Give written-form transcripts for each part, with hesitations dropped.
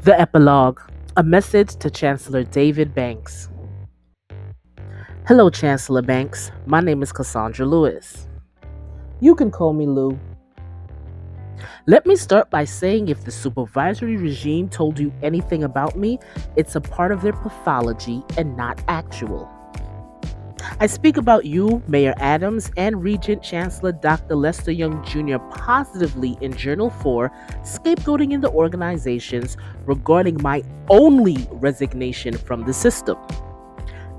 The epilogue, a message to Chancellor David Banks. Hello, Chancellor Banks. My name is Cassandra Lewis. You can call me Lou. Let me start by saying if the supervisory regime told you anything about me, it's a part of their pathology and not actual. I speak about you, Mayor Adams, and Regent Chancellor Dr. Lester Young Jr. positively in Journal 4, scapegoating in the organizations regarding my only resignation from the system.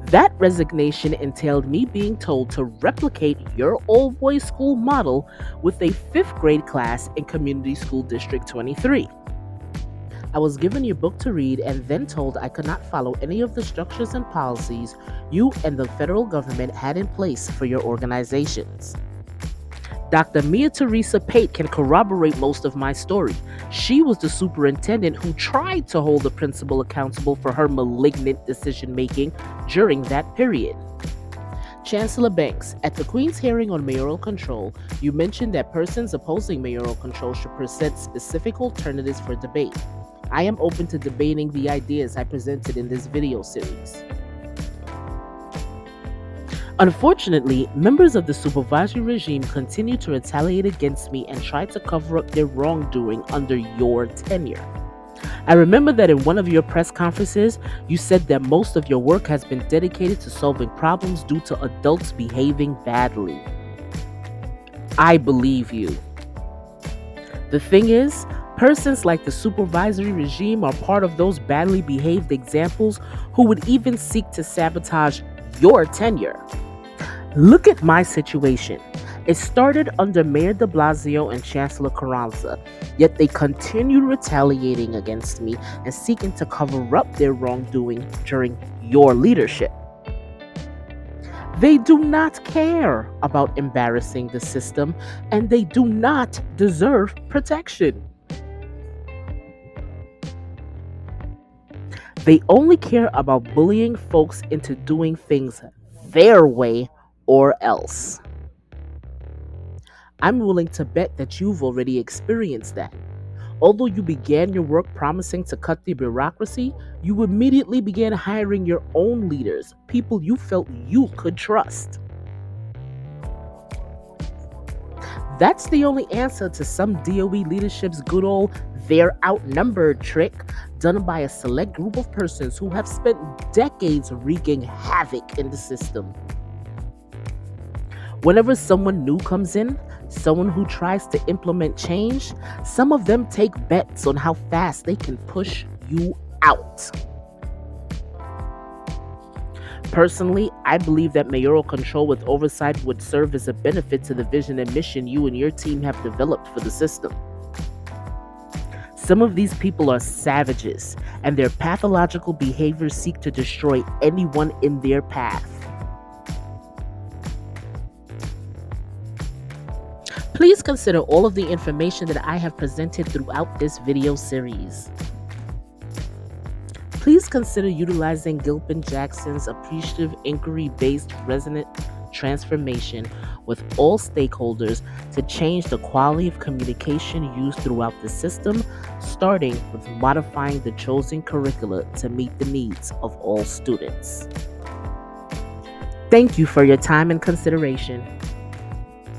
That resignation entailed me being told to replicate your old boys school model with a fifth grade class in Community School District 23. I was given your book to read and then told I could not follow any of the structures and policies you and the federal government had in place for your organizations. Dr. Mia Teresa Pate can corroborate most of my story. She was the superintendent who tried to hold the principal accountable for her malignant decision making during that period. Chancellor Banks, at the Queen's hearing on mayoral control, you mentioned that persons opposing mayoral control should present specific alternatives for debate. I am open to debating the ideas I presented in this video series. Unfortunately, members of the supervisory regime continue to retaliate against me and try to cover up their wrongdoing under your tenure. I remember that in one of your press conferences, you said that most of your work has been dedicated to solving problems due to adults behaving badly. I believe you. The thing is, persons like the supervisory regime are part of those badly behaved examples who would even seek to sabotage your tenure. Look at my situation. It started under Mayor de Blasio and Chancellor Carranza, yet they continued retaliating against me and seeking to cover up their wrongdoing during your leadership. They do not care about embarrassing the system, and they do not deserve protection. They only care about bullying folks into doing things their way or else. I'm willing to bet that you've already experienced that. Although you began your work promising to cut the bureaucracy, you immediately began hiring your own leaders, people you felt you could trust. That's the only answer to some DOE leadership's good old "they're outnumbered" trick done by a select group of persons who have spent decades wreaking havoc in the system. Whenever someone new comes in, someone who tries to implement change, some of them take bets on how fast they can push you out. Personally, I believe that mayoral control with oversight would serve as a benefit to the vision and mission you and your team have developed for the system. Some of these people are savages, and their pathological behaviors seek to destroy anyone in their path. Please consider all of the information that I have presented throughout this video series. Please consider utilizing Gilpin-Jackson's Appreciative Inquiry-based Resonant Transformation with all stakeholders to change the quality of communication used throughout the system, starting with modifying the chosen curricula to meet the needs of all students. Thank you for your time and consideration.